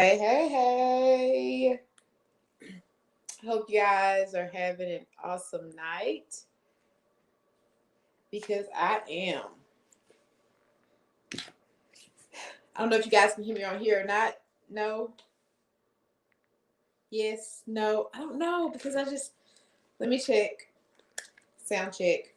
Hey, hey, hey. Hope you guys are having an awesome night because I am. I don't know if you guys can hear me on here or not. No? Yes? No? I don't know because let me check. Sound check.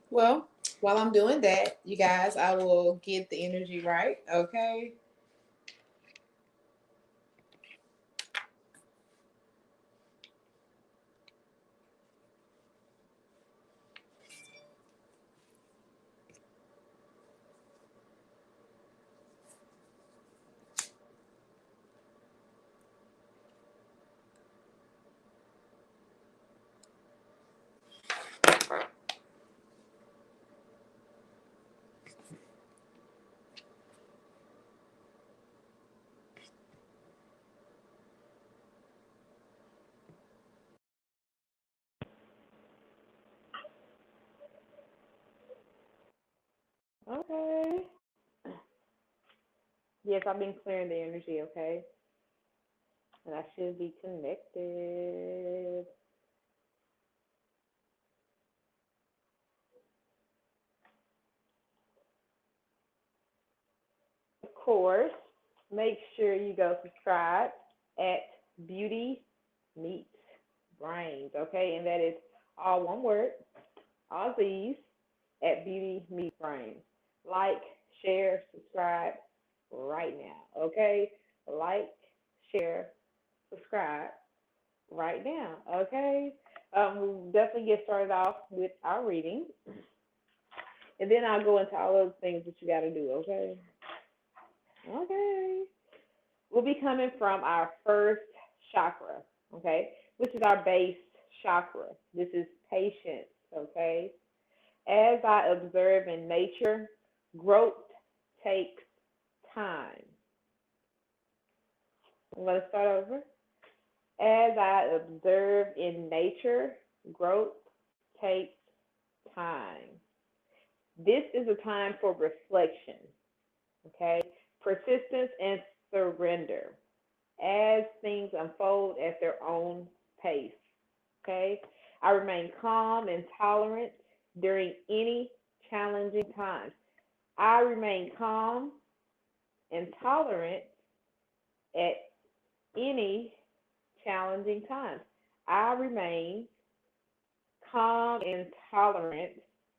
Well, while I'm doing that, you guys, I will get the energy right, okay? Okay. Yes, I've been clearing the energy, okay? And I should be connected. Of course, make sure you go subscribe at Beauty Meets Brains, okay? And that is all one word, all these at Beauty Meets Brains. Like, share, subscribe right now, okay? Like, share, subscribe right now, okay? We'll definitely get started off with our reading, and then I'll go into all those things that you got to do, okay? Okay. We'll be coming from our first chakra, okay, which is our base chakra. This is patience, okay? As I observe in nature, growth takes time. I'm going to start over. As I observe in nature, growth takes time. This is a time for reflection, okay? Persistence and surrender as things unfold at their own pace, okay? I remain calm and tolerant during any challenging times. I remain calm and tolerant at any challenging times. I remain calm and tolerant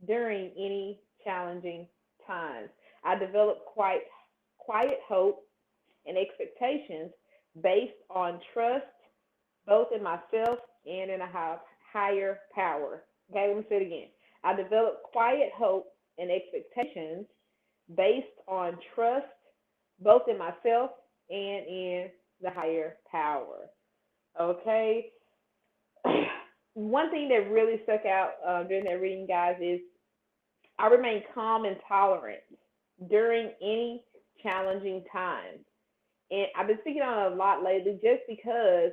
during any challenging times. I develop quiet hope and expectations based on trust both in myself and in a higher power. Okay, let me say it again. I develop quiet hope and expectations based on trust both in myself and in the higher power. Okay. One thing that really stuck out during that reading, guys, is I remain calm and tolerant during any challenging times. And I've been speaking on it a lot lately just because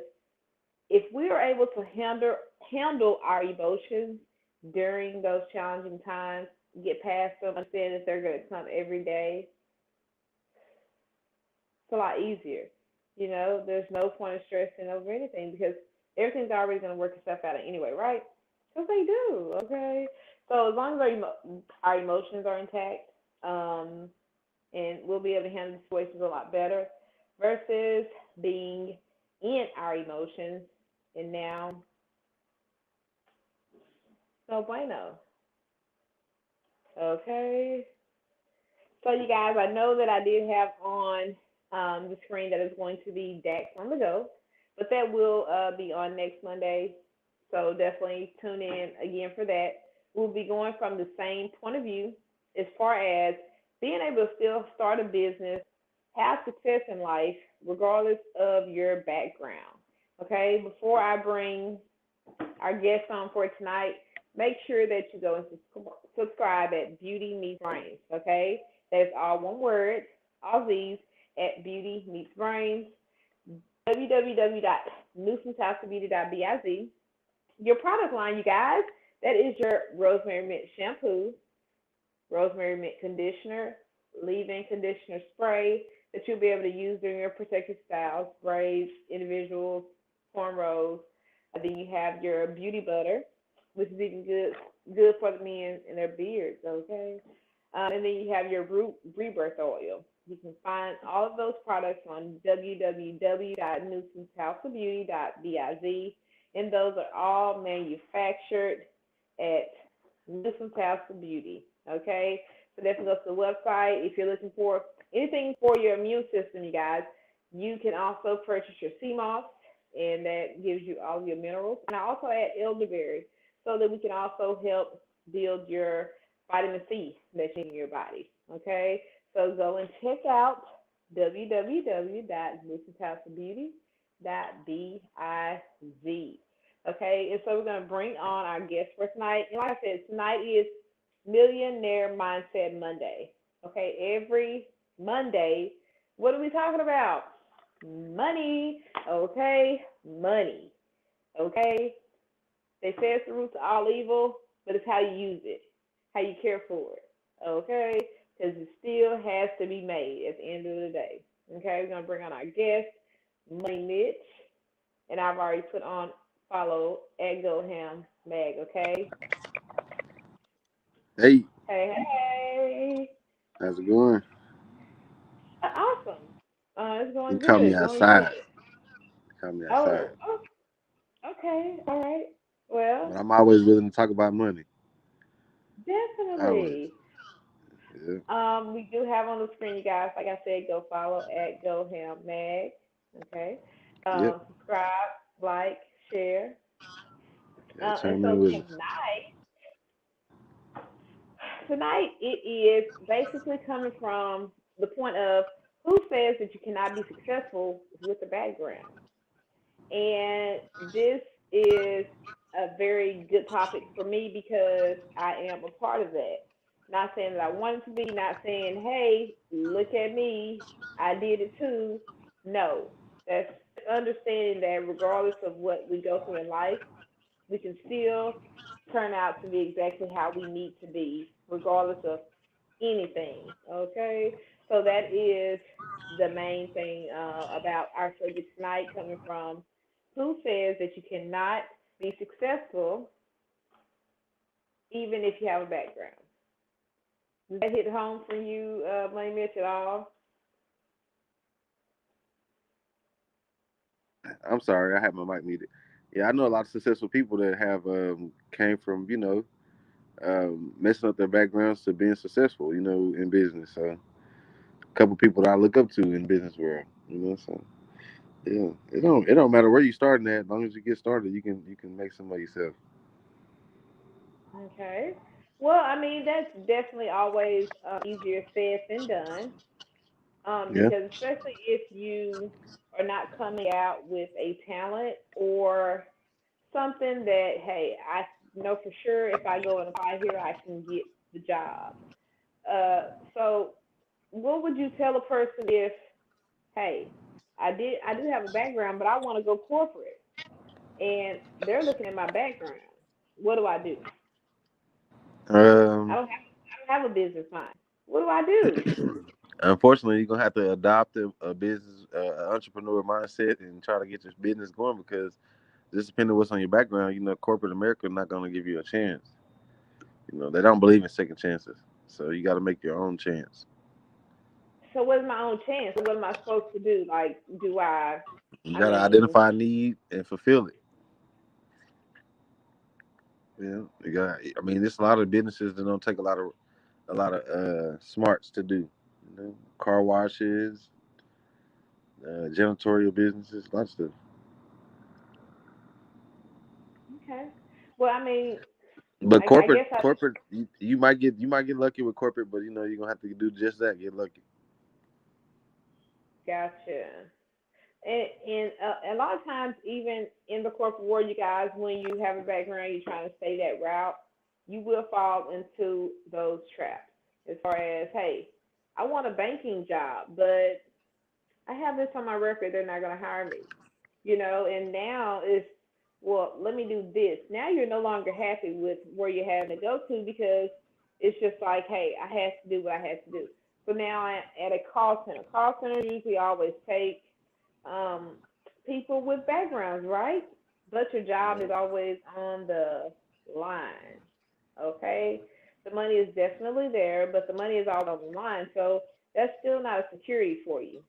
if we are able to handle our emotions during those challenging times, get past them, understand that they're going to come every day, it's a lot easier. You know, there's no point of stressing over anything because everything's already going to work itself out anyway, right? Because they do, okay? So as long as our emotions are intact, um, and we'll be able to handle the situations a lot better versus being in our emotions and now no bueno. Okay. So you guys, I know that I did have on the screen that is going to be Dax on the go, but that will be on next Monday. So definitely tune in again for that. We'll be going from the same point of view as far as being able to still start a business, have success in life, regardless of your background. Okay, before I bring our guest on for tonight, make sure that you go and subscribe at Beauty Meets Brains, okay? That's all one word, all these, at Beauty Meets Brains, www.newsomtalksbeauty.biz. Your product line, you guys, that is your rosemary mint shampoo, rosemary mint conditioner, leave-in conditioner spray that you'll be able to use during your protective styles, braids, individuals, cornrows. Then you have your beauty butter, which is even good for the men and their beards, okay? And then you have your root rebirth oil. You can find all of those products on www.newsomtalksbeauty.biz, and those are all manufactured at Newsom House of Beauty. Okay, so definitely go to the website if you're looking for anything for your immune system, you guys. You can also purchase your sea moss, and that gives you all of your minerals. And I also add elderberry so that we can also help build your vitamin C that's in your body. Okay, so go and check out www.newsomtalksofbeauty.biz. Okay, and so we're going to bring on our guest for tonight. And like I said, tonight is Millionaire Mindset Monday. Okay, every Monday, what are we talking about? Money. Okay, money. Okay, they say it's the root to all evil, but it's how you use it, how you care for it. Okay, because it still has to be made at the end of the day. Okay, we're going to bring on our guest, Money Mitch, and I've already put on follow at GoHam Mag, okay? Hey, Hey, hey. how's it going? Awesome. It's You going caught me good, going good. outside. Caught me outside. Oh, okay, all right. Well, But I'm always willing to talk about money. Always. definitely. Yeah. We do have on the screen, you guys, like I said, go follow at GoHam Mag, okay? Yep. Subscribe, like, share. Yeah, And turn me so with it. tonight it is basically coming from the point of who says that you cannot be successful with a background. And this is a very good topic for me because I am a part of that. Not saying that I wanted to be, not saying, hey, look at me, I did it too. No, that's understanding that regardless of what we go through in life, we can still turn out to be exactly how we need to be, regardless of anything. Okay, so that is the main thing about our subject tonight, coming from who says that you cannot be successful even if you have a background. Does that hit home for you, Money Mitch, at all? I'm sorry, I had my mic muted. Yeah, I know a lot of successful people that have came from messing up their backgrounds to being successful, in business. So a couple people that I look up to in business world, So yeah, it don't matter where you starting at, as long as you get started, you can make some of yourself. Okay. Well, I mean, that's definitely always easier said than done. Yeah. Because especially if you are not coming out with a talent or something that, hey, I know for sure if I go and apply here, I can get the job. Uh, so, what would you tell a person if, hey, I do have a background, but I want to go corporate, and they're looking at my background. What do I do? Um, I don't have a business mind. What do I do? Unfortunately, you're gonna have to adopt a business, entrepreneur mindset, and try to get your business going because just depending on what's on your background, corporate America not gonna give you a chance. They don't believe in second chances, so you got to make your own chance. So, what is my own chance? What am I supposed to do? Like, do I? You I got to mean, identify a need and fulfill it. You got. I mean, there's a lot of businesses that don't take a lot of smarts to do. Car washes, janitorial businesses, lots of stuff. okay. Well, I mean, But I corporate, guess I corporate, you might get lucky with corporate, but you're gonna have to do just that. Get lucky. gotcha. And a lot of times, even in the corporate world, you guys, when you have a background, you're trying to stay that route. you will fall into those traps. As far as, hey, I want a banking job, but I have this on my record, they're not going to hire me. And now it's, well, let me do this. Now you're no longer happy with where you're having to go to because it's just like, hey, I have to do what I have to do. So now I'm at a call center. Call centers usually always take um, people with backgrounds, right? But your job Yeah. is always on the line. Okay? The money is definitely there, but the money is all on the line. So that's still not a security for you.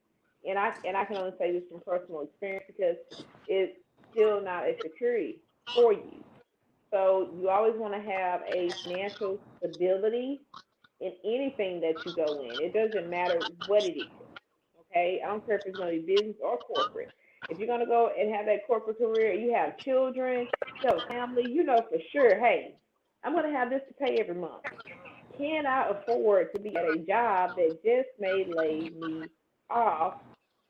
And I can only say this from personal experience because it's still not a security for you. So you always want to have a financial stability in anything that you go in. It doesn't matter what it is. Okay? I don't care if it's going to be business or corporate. If you're going to go and have that corporate career, you have children, you have a family, you know for sure, hey, I'm going to have this to pay every month. Can I afford to be at a job that just may lay me off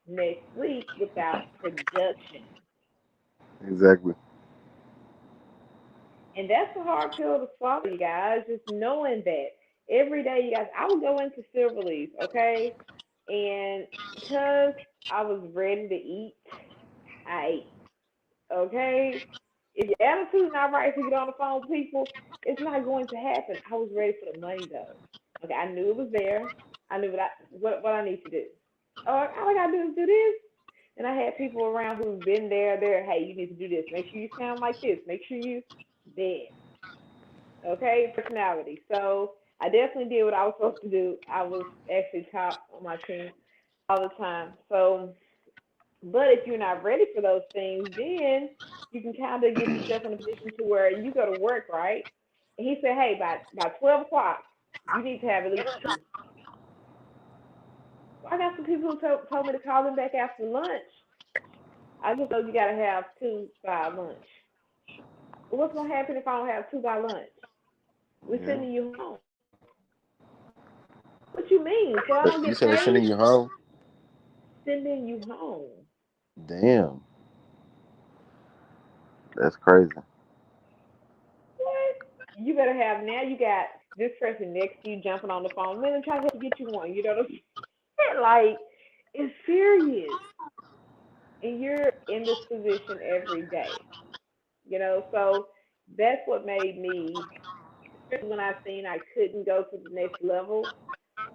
next week without production? Exactly. And that's a hard pill to swallow, you guys. Just knowing that every day, you guys, I would go into Silverleaf, okay, and because I was ready to eat, I ate, okay. If your attitude not right to get on the phone with people, it's not going to happen. I was ready for the money though. Okay, I knew it was there. I knew what I need to do. Oh, all I gotta do is do this. And I had people around who've been there. There, hey, you need to do this. Make sure you sound like this. Make sure you this. Okay, personality. So I definitely did what I was supposed to do. I was actually top on my team all the time. So, but if you're not ready for those things, then you can kind of get yourself in a position to where you go to work, right? And he said, hey, by 12 o'clock, you need to have at least two. Well, I got some people who told me to call them back after lunch. I just know you got to have two by lunch. Well, what's going to happen if I don't have two by lunch? We're Yeah. sending you home. What you mean? So I But don't you get said they're paid? sending you home. Sending you home. Damn, that's crazy. What? You better have now. You got this person next to you jumping on the phone. Man, I'm trying to get you one. You know what I'm saying? Like, it's serious. And you're in this position every day. So that's what made me, especially when I seen I couldn't go to the next level.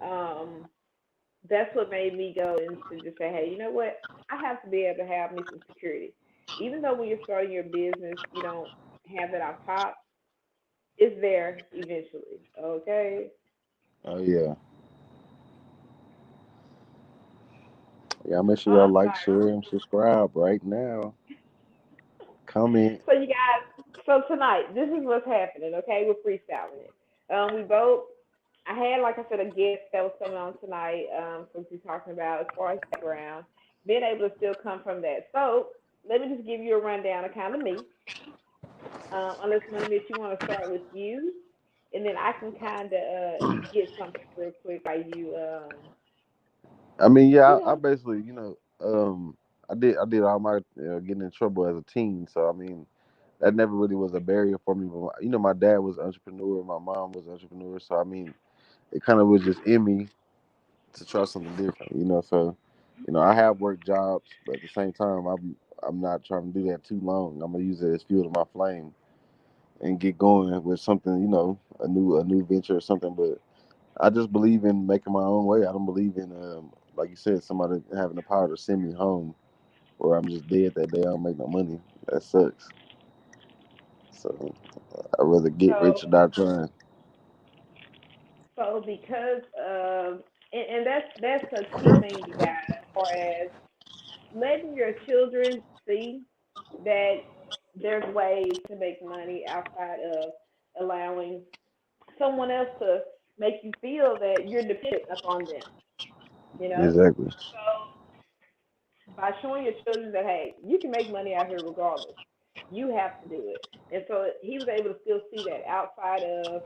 Um, that's what made me go into just say, hey, you know what? I have to be able to have me some security. Even though when you're starting your business, you don't have it off top, it's there eventually. Okay. Oh yeah, yeah. Make sure Oh, y'all I'm like, sorry. share, and subscribe right now. Comment. So you guys, so tonight, this is what's happening. Okay, we're freestyling it. We both. I had, like I said, a guest that was coming on tonight. Since we're talking about as far as background, being able to still come from that. So let me just give you a rundown of kind of me. Unless Money Mitch, you want to start with you, and then I can kind of get something real quick while you I mean, you yeah. I know. basically, I did all my getting in trouble as a teen. So I mean, that never really was a barrier for me. But my dad was an entrepreneur, my mom was an entrepreneur. So I mean, it kind of was just in me to try something different. So I have worked jobs, but at the same time, I'm not trying to do that too long. I'm gonna use it as fuel to my flame and get going with something, a new venture or something. But I just believe in making my own way. I don't believe in, like you said, somebody having the power to send me home where I'm just dead that day. I don't make no money. That sucks. So I'd rather get rich So or die trying. so because of and that's a key thing, you guys, as far as letting your children see that there's ways to make money outside of allowing someone else to make you feel that you're dependent upon them, you know? Exactly. By showing your children that, hey, you can make money out here regardless. You have to do it. And so he was able to still see that outside of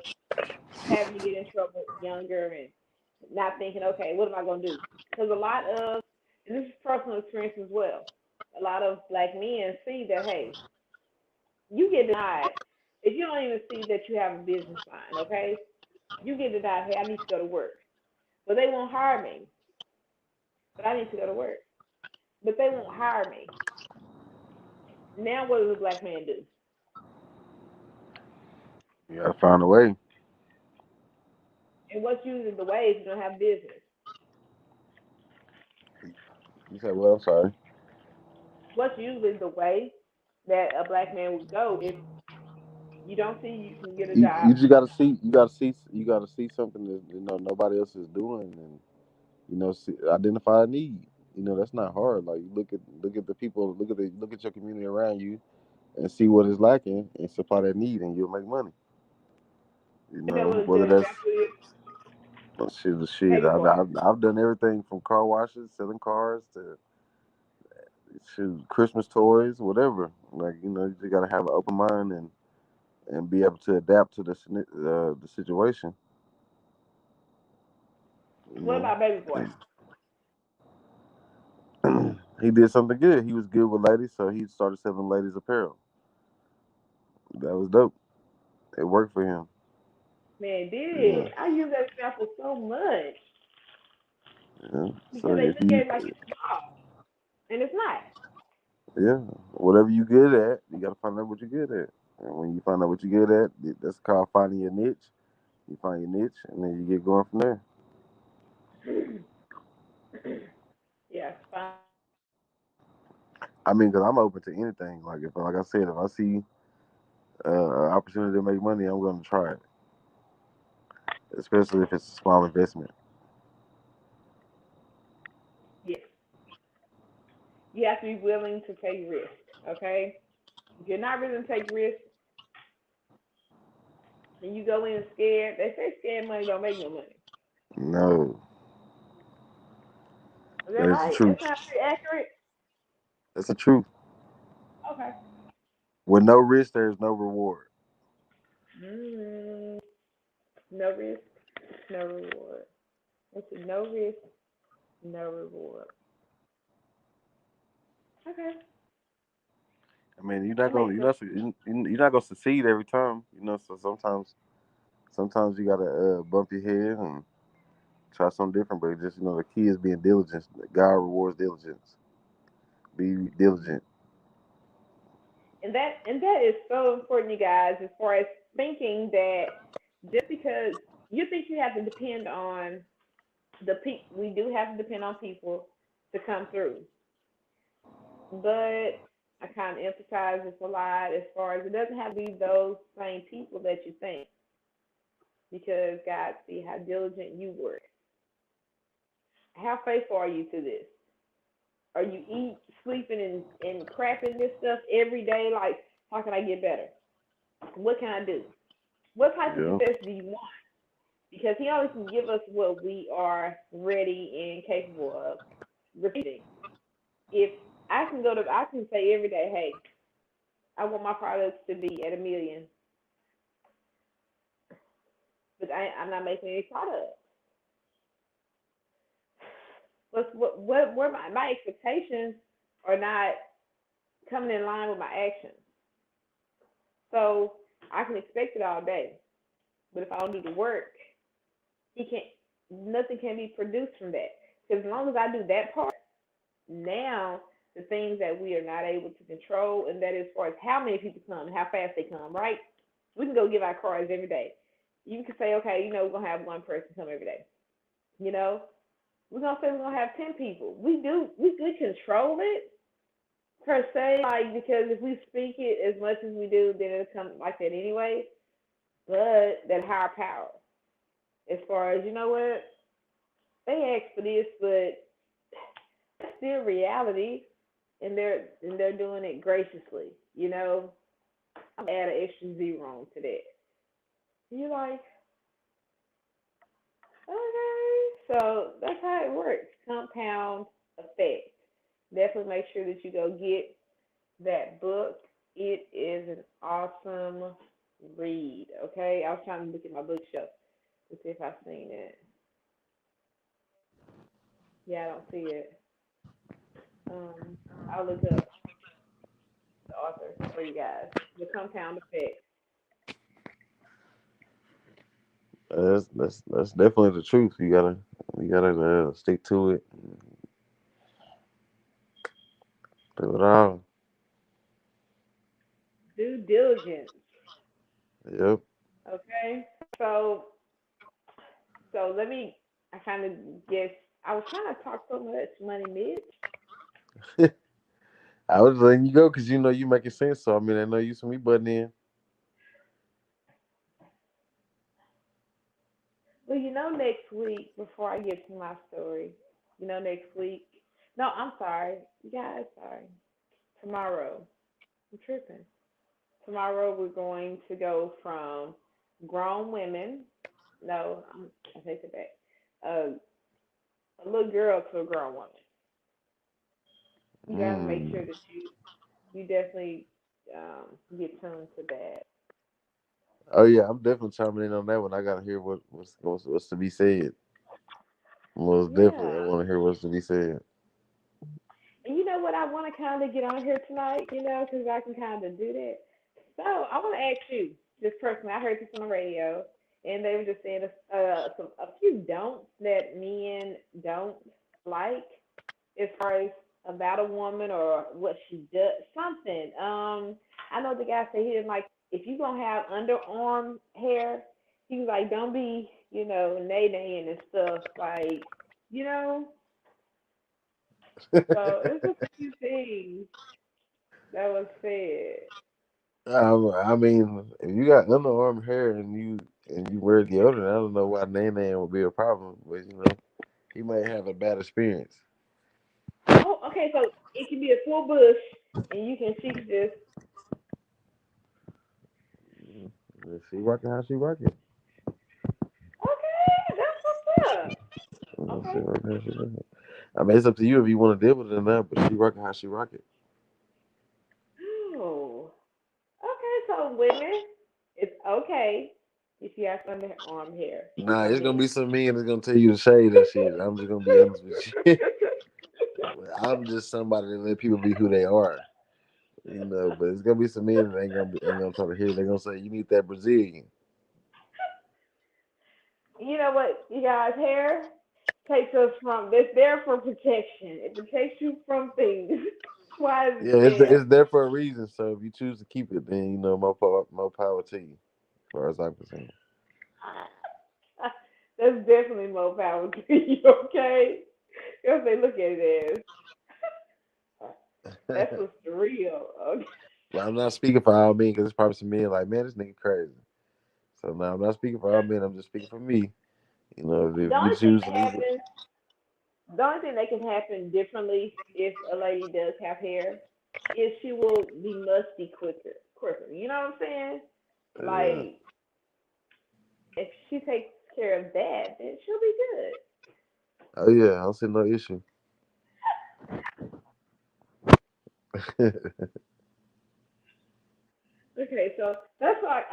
having to get in trouble younger and not thinking, okay, what am I going to do? Because a lot of, and this is personal experience as well, a lot of black men see that, hey, you get denied. If you don't even see that you have a business line, okay, you get it out. Hey, I need to go to work, but they won't hire me. But I need to go to work, but they won't hire me. Now, what does a black man do? You gotta find a way. And what's usually the way if you don't have business? You said, well, I'm sorry. What's usually the way that a black man would go if you don't see you can get a You job? just gotta see. You gotta see something that nobody else is doing, and identify a need. That's not hard. Like, you look at the people, look at your community around you, and see what is lacking, and supply that need, and you'll make money. Is that what a Whether good that's example is? shit. Take it I've, for me. I've I've done everything from car washes, selling cars, to Christmas toys, whatever. Like, you just gotta have an open mind, and be able to adapt to the situation. You What know, about baby boy? he did something good. He was good with ladies, so he started selling ladies apparel. That was dope. It worked for him. Man, did Yeah, it? I use that example so much yeah. So because they if look you, at it like it's small, and it's not. yeah, whatever you good at, you gotta find out what you're good at. And when you find out what you're good at, that's called finding your niche. You find your niche, and then you get going from there. Yeah, fine. I mean, because I'm open to anything. Like I said, if I see an opportunity to make money, I'm gonna try it, especially if it's a small investment. Yes, you have to be willing to take risks. Okay, if you're not willing to take risks and you go in scared, they say scared money don't make no money. No, Is that that is the right? truth. That's not pretty accurate. That's the truth. Okay. With no risk, there's no reward. Mm, no risk, no reward. Let's see, no risk, no reward. Okay, I mean, that makes sense. you're not gonna succeed every time. So sometimes you gotta bump your head and try something different. But just the key is being diligent. God rewards diligence. Be diligent. And that is so important, you guys, as far as thinking that just because you think you have to depend on we do have to depend on people to come through. But I kind of emphasize this a lot as far as it doesn't have to be those same people that you think, because God see how diligent you work. How faithful are you to this? Are you sleeping, and crapping this stuff every day? Like, how can I get better? What can I do? What type of Yeah. success do you want? Because He only can give us what we are ready and capable of receiving. If I can say every day, hey, I want my products to be at 1 million, but I'm not making any products. What where my expectations are not coming in line with my actions. So I can expect it all day, but if I don't do the work, he can't. Nothing can be produced from that. Because as long as I do that part, now the things that we are not able to control, and that is as far as how many people come and how fast they come, right? We can go give our cards every day. You can say, okay, we're gonna have one person come every day. You know, we're gonna say we're gonna have 10 people. We could control it per se, like, because if we speak it as much as we do, then it'll come like that anyway. But that higher power, as far as what, they asked for this, but it's still reality, and they're doing it graciously. I'm gonna add an extra zero to that. You're like, okay, so that's how it works. Compound effect. Definitely make sure that you go get that book. It is an awesome read. Okay, I was trying to look at my bookshelf to see if I've seen it. Yeah, I don't see it. I'll look up the author for you guys. The Compound Effect. That's definitely the truth. You gotta stick to it. Do it all. Due diligence. Yep. Okay. So let me. I kind of guess I was trying to talk so much, Money Mitch. I was letting you go because you know you making sense. So I mean, I know you some me butting in. Well, next week before I get to my story, next week. No, I'm sorry, you guys. Sorry. Tomorrow, I'm tripping. Tomorrow we're going to go from grown women. No, I take it back. Uh, a little girl to a grown woman. You gotta make Mm. sure that you definitely get tuned to that. Oh yeah, I'm definitely chiming in on that one. I gotta hear what's to be said. Most definitely, I Yeah. want to hear what's to be said. And you know what? I want to kind of get on here tonight, because I can kind of do that. So I want to ask you, just personally, I heard this on the radio, and they were just saying a few don'ts that men don't like as far as about a woman or what she does, something. I know the guy said he didn't like if you gonna have underarm hair. He was like, don't be, nay naying and stuff like, you know. So it's just a few things that was said. I mean, if you got underarm hair and you wear deodorant, I don't know why Nene would be a problem. But he might have a bad experience. Oh, okay. So it can be a full bush, and you can she can just She rocking how she rocking. okay. That's what's up. She Okay. rocking how she rocking. I mean, it's up to you if you want to deal with it or not. But she rocking how she rocking. Oh. Okay. So women, it's okay if you have underarm hair. Nah, But it's gonna men. be some men that's gonna tell you to shade that shit. I'm just gonna be honest with you. I'm just somebody that let people be who they are. But it's gonna be some men that ain't gonna try to hear. They're gonna say you need that Brazilian. You know what, you guys? Hair takes us from. It's there for protection. It protects you from things. Why is Yeah, it there? it's there for a reason. So if you choose to keep it, then more power to you, as far as I'm concerned. That's definitely more power to you. Okay. Because they look at it as that's what's real. Okay. But I'm not speaking for all men because there's probably some men like, man, this nigga crazy. So now I'm not speaking for all men. I'm just speaking for me. The If you only thing choose to that leave it, happens, the only thing that can happen differently if a lady does have hair is she will be musty quicker. You know what I'm saying? yeah. Like if she takes care of that, then she'll be good. Oh yeah, I don't see no issue. Okay, so that's like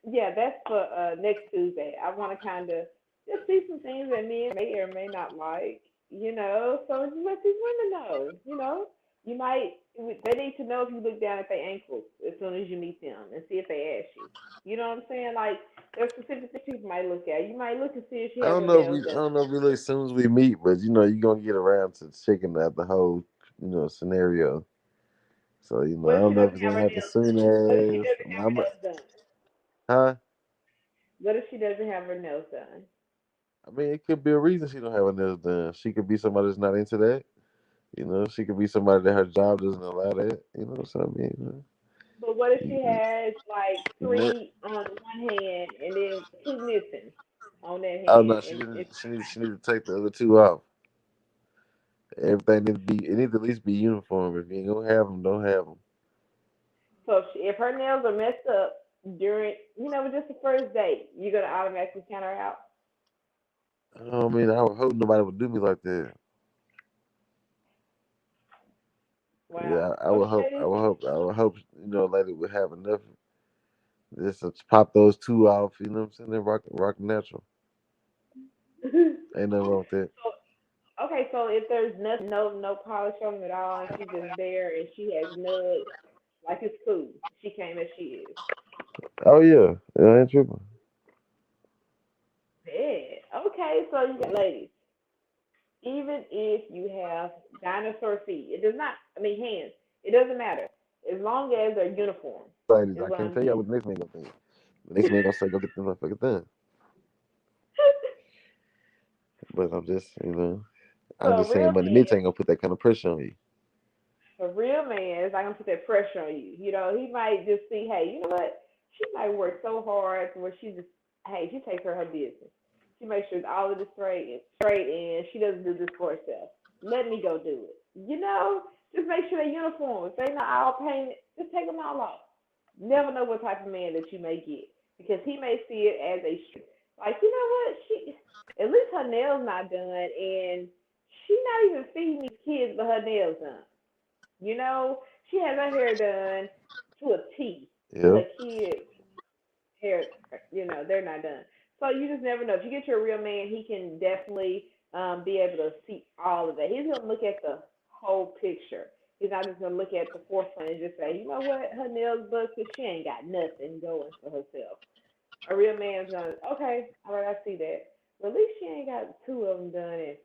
yeah, that's for next Tuesday. I want to kind of just see some things that men may or may not like, so just let these women know, you might they need to know if you look down at their ankles as soon as you meet them and see if they ask you. You know what I'm saying? Like there's specific things people might look at. You might look and see if she I has don't her know if nails we I done. don't know if we look as soon as we meet, but you're gonna get around to checking out the whole scenario. So I What if she don't know if doesn't it's have gonna her happen nails? soon What if she as doesn't have her nails done? huh? What if she doesn't have her nails done? I mean, it could be a reason she don't have her nails done. She could be somebody that's not into that. She could be somebody that her job doesn't allow that. So I mean, But what if you she know, has like you know, three on one hand and then two missing on that oh no, hand? And she need to take the other two off. Everything it need to at least be uniform. If you ain't gonna have them, don't have them. so if her nails are messed up during, just the first date, you're gonna automatically count her out. I mean, I would hope nobody would do me like that. Wow. Yeah, I would hope. I Okay. would hope. I would hope. A lady would have enough just to pop those two off. You know what I'm saying? Then rock natural. Ain't nothing wrong with that. Okay, so if there's nothing, no polish on them at all, and she's just there and she has nugs, like it's cool. She came as she is. Oh yeah, I ain't tripping. Okay, so you got ladies. Even if you have dinosaur feet, it does not. I mean, hands. It doesn't matter as long as they're uniform. Ladies, Is I what can't I'm tell y'all getting. what the next man gonna think. The next man gonna say go get the motherfucker done. But So I'm a just saying real Money Mitch man, ain't gonna put that kind of pressure on you. a real man is not gonna put that pressure on you. You know, he might just see, hey, you know what? She might work so hard to where she just, hey, she takes care of her business. She makes sure all of this straight, and she doesn't do this for herself. Let me go do it. You know, just make sure they're uniform. If they not all painted, just take them all off. Never know what type of man that you may get because he may see it as a like, you know what? She at least her nails not done, and she not even feeding these kids, but her nails done. You know, she has her hair done to a T, but Yeah. her kids' hair, they're not done. So you just never know. If you get your real man, he can definitely be able to see all of that. He's gonna look at the whole picture. He's not just gonna look at the forefront and just say, you know what, her nails busted. She ain't got nothing going for herself. A real man's gonna, okay, all right, I see that. But at least she ain't got two of them done and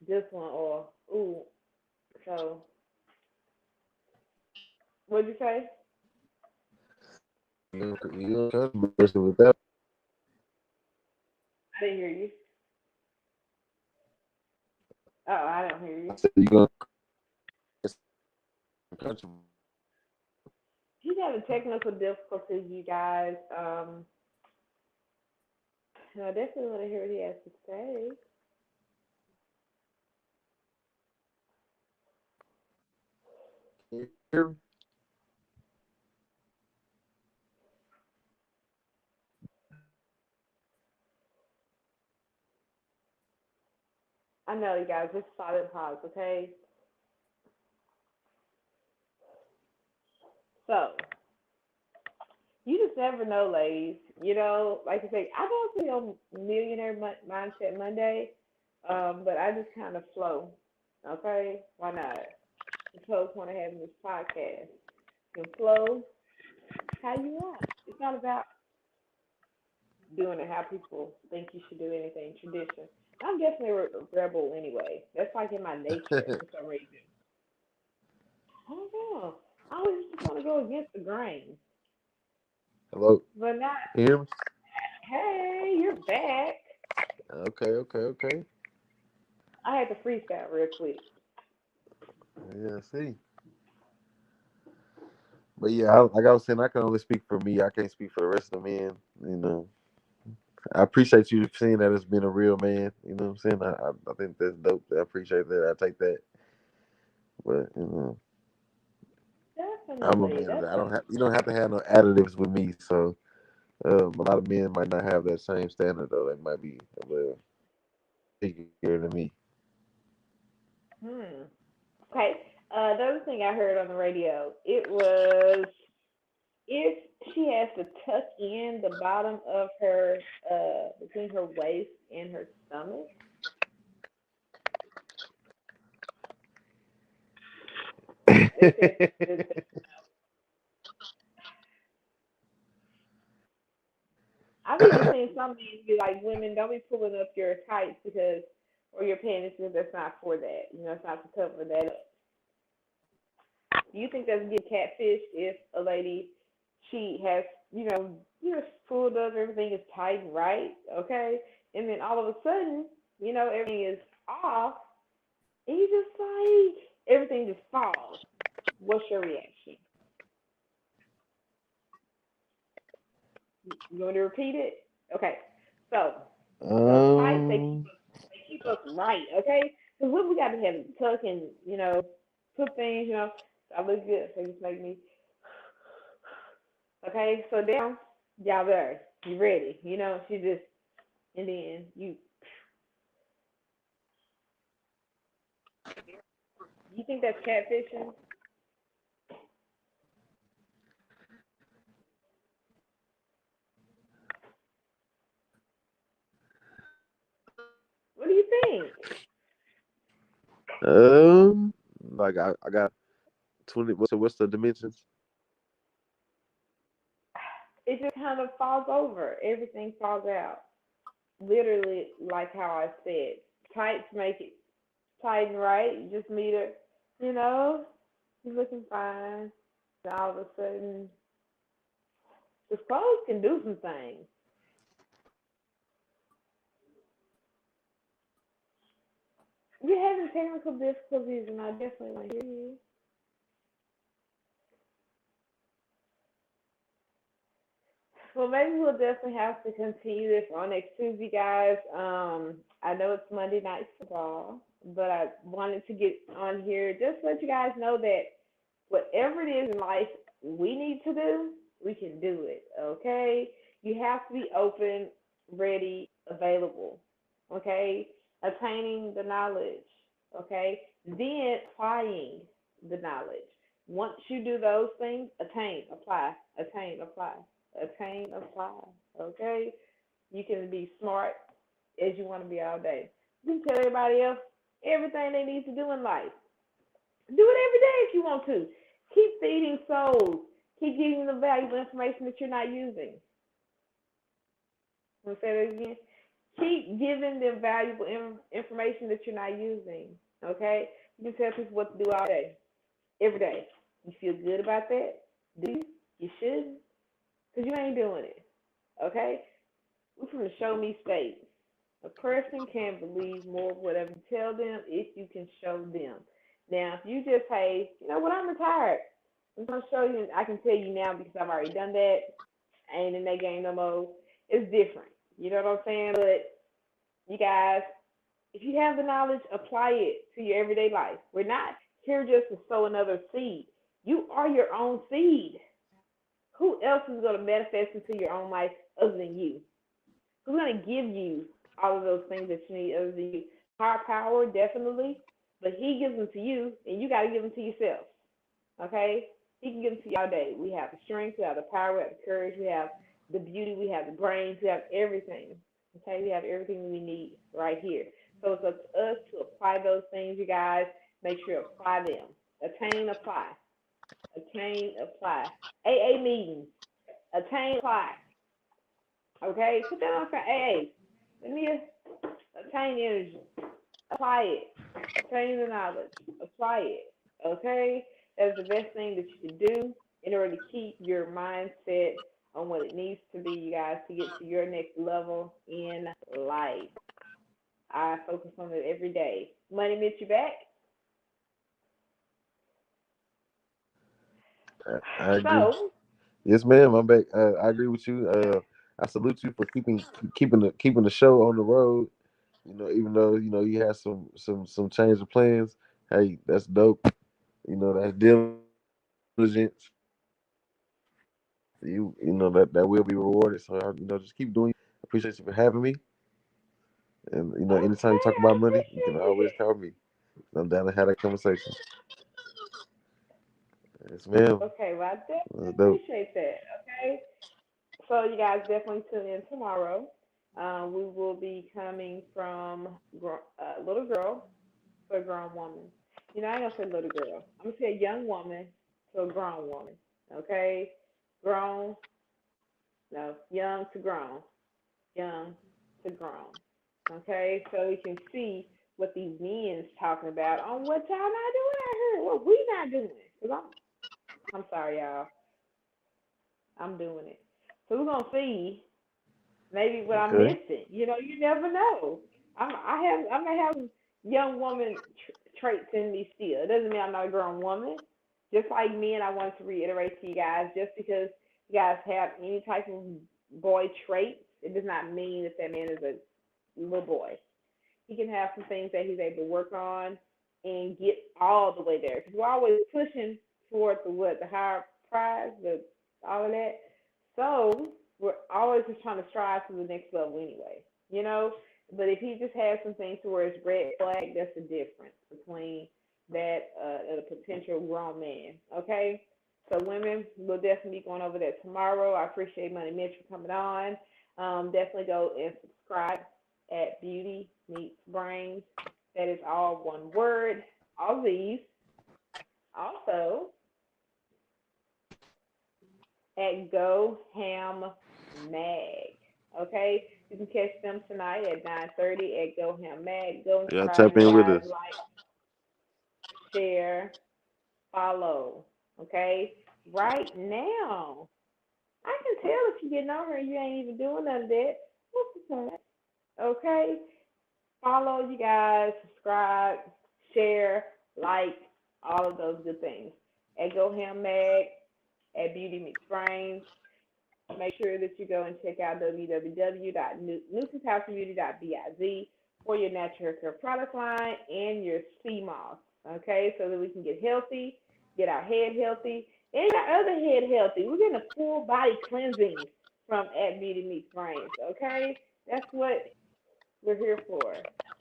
this one or ooh. So what'd you say? You gonna controversy with that. I didn't hear you. Oh, I don't hear you. I said you gonna controversy. He's having technical difficulties, you guys. I definitely want to hear what he has to say. You hear me? I know, you guys. Just solid pause, okay? So you just never know, ladies. You know, like I say, I don't see on Millionaire Mindset Monday, but I just kind of flow. Okay, why not? The folks want to have this podcast. You can flow how you want. It's not about doing it how people think you should do anything tradition. I'm definitely a rebel anyway. That's like in my nature for some reason. I don't know. I always just want to go against the grain, Hello? but not. You hear me? Hey, you're back. Okay. I had to freestyle real quick. Yeah, see. But yeah, like I was saying, I can only speak for me. I can't speak for the rest of the men. I appreciate you seeing that as being a real man. You know what I'm saying? I think that's dope. I appreciate that. I take that. But I'm a Definitely. man. That's I don't have. You don't have to have no additives with me. So a lot of men might not have that same standard though. They might be a little bigger than me. hmm. Okay. The other thing I heard on the radio, it was if she has to tuck in the bottom of her between her waist and her stomach. They said I've even seen some men be like, women, don't be pulling up your tights because or your panties because that's not for that. You know, it's not to cover that up. Do you think that's getting catfished if a lady she has pulled up, everything is tight and right, okay, and then all of a sudden, everything is off, and you just like everything just falls. What's your reaction? You want to repeat it? Okay, so those tights um, they keep us right, okay? Because what we got to have tuck and put things, I look good. So just make me okay. So down, y'all there, you ready? She just and then you think that's catfishing? What do you think? like I got 20. What's the dimensions? It just kind of falls over. Everything falls out. literally like how I said, tights make it tight and right. You just meet her, you know, she's looking fine. And all of a sudden, the clothes can do some things. You're having technical difficulties, and I definitely want to hear you. Well, maybe we'll definitely have to continue this on next Tuesday, guys. I know it's Monday night football, but I wanted to get on here just to let you guys know that whatever it is in life we need to do, we can do it. Okay? You have to be open, ready, available. Okay? Attaining the knowledge. Okay? Then applying the knowledge. Once you do those things, attain, apply. Okay? You can be smart as you want to be all day. You can tell everybody else everything they need to do in life. Do it every day if you want to. Keep feeding souls. Keep giving them valuable information that you're not using. I'm going to say that again. Keep giving them valuable information that you're not using. Okay? You can tell people what to do all day, every day. You feel good about that? Do you? You shouldn't, because you ain't doing it. Okay? We're from the show me state. A person can believe more of whatever you tell them if you can show them. Now, if you just say, you know what, I'm retired. I'm going to show you, I can tell you now because I've already done that. I ain't in that game no more. It's different. You know what I'm saying? But you guys, if you have the knowledge, apply it to your everyday life. We're not here just to sow another seed. You are your own seed. Who else is going to manifest into your own life other than you? Who's going to give you all of those things that you need other than you? Higher power, definitely, but he gives them to you, and you got to give them to yourself. Okay? He can give them to you all day. We have the strength, we have the power, we have the courage, we have the beauty, we have the brains, we have everything. Okay? We have everything we need right here. So it's up to us to apply those things, you guys. Make sure you apply them. Attain, apply. Attain, apply. AA meetings. Attain, apply. Okay? Put that on for AA. Let me attain energy. Apply it. Attain the knowledge. Apply it. Okay? That's the best thing that you can do in order to keep your mindset on what it needs to be, you guys, to get to your next level in life. I focus on it every day. Money Mitch, you back? I agree. So, Yes, ma'am. I'm back. I agree with you. I salute you for keeping the show on the road. Even though you had some change of plans. Hey, that's dope. That's diligence. You know that will be rewarded. So just keep doing you. Appreciate you for having me. And anytime you talk okay, about I money, you can appreciate always it. call me. I'm down to have that conversation. Yes, ma'am. Okay, well, I definitely That's dope. appreciate that. Okay, so you guys definitely tune in tomorrow. We will be coming from little girl to a grown woman. I ain't gonna say little girl. I'm gonna say a young woman to a grown woman. Okay, grown, no, young to grown, young to grown. Okay, so you can see what these men's talking about on what y'all not doing out here. What we not doing? Cause I'm sorry, y'all. I'm doing it. So we're gonna see maybe what I'm Okay. missing. You never know. I may have young woman traits in me still. It doesn't mean I'm not a grown woman. Just like men, I wanted to reiterate to you guys, just because you guys have any type of boy traits, it does not mean that that man is a little boy. He can have some things that he's able to work on and get all the way there. Because we're always pushing towards the higher prize, all of that. So we're always just trying to strive to the next level anyway, you know. But if he just has some things to where it's red flag, that's the difference between that and a potential grown man. Okay. So women, we'll definitely be going over that tomorrow. I appreciate Money Mitch for coming on. Definitely go and subscribe at Beauty Meets Brains. That is all one word. All these. Also at Go Ham Mag. Okay? You can catch them tonight at 9:30 at Go Ham Mag. Go and Yeah, subscribe, tap you in with guys. us. Like, share, follow. Okay? Right now. I can tell if you're getting on here and you ain't even doing none of that. What's the point? Okay? Follow you guys, subscribe, share, like, all of those good things. At Go Ham Mag, at Beauty Mix Brains. Make sure that you go and check out www.nutritionshousebeauty.biz for your natural hair care product line and your sea moss. Okay, so that we can get healthy, get our head healthy, and our other head healthy. We're getting a full body cleansing from at Beauty Meets Brains. Okay, that's what we're here for.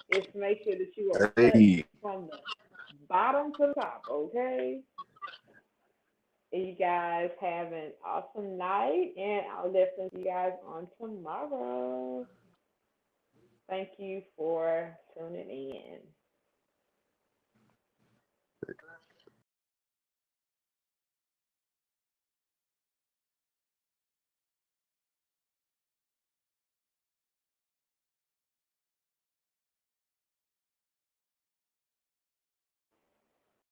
Is to make sure that you are cut Hey, from the bottom to the top. Okay. And you guys have an awesome night, and I'll definitely see you guys on tomorrow. Thank you for